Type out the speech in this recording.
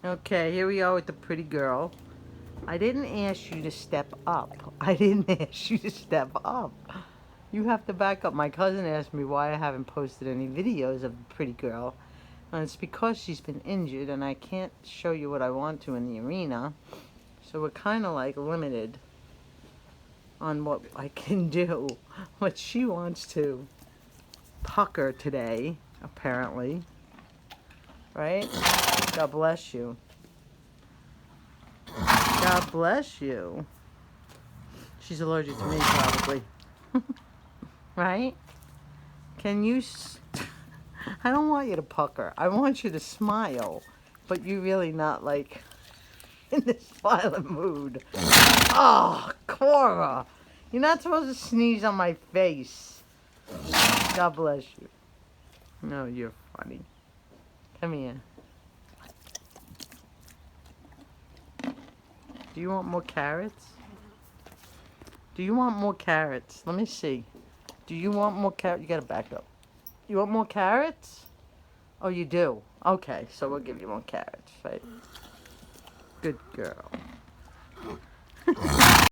Okay, here we are with the pretty girl. I didn't ask you to step up. I didn't ask you to step up. You have to back up. My cousin asked me why I haven't posted any videos of the pretty girl. And it's because she's been injured and I can't show you what I want to in the arena. So we're kind of like limited on what I can do. But she wants to pucker today, apparently. Right? God bless you. God bless you. She's allergic to me, probably. Right? Can you... I don't want you to pucker. I want you to smile. But you're really not, like, in this violent mood. Oh, Cora! You're not supposed to sneeze on my face. God bless you. No, you're funny. Come here. Do you want more carrots? Do you want more carrots? Let me see. Do you want more carrots? You gotta back up. You want more carrots? Oh, you do? Okay, so we'll give you more carrots, right? Good girl.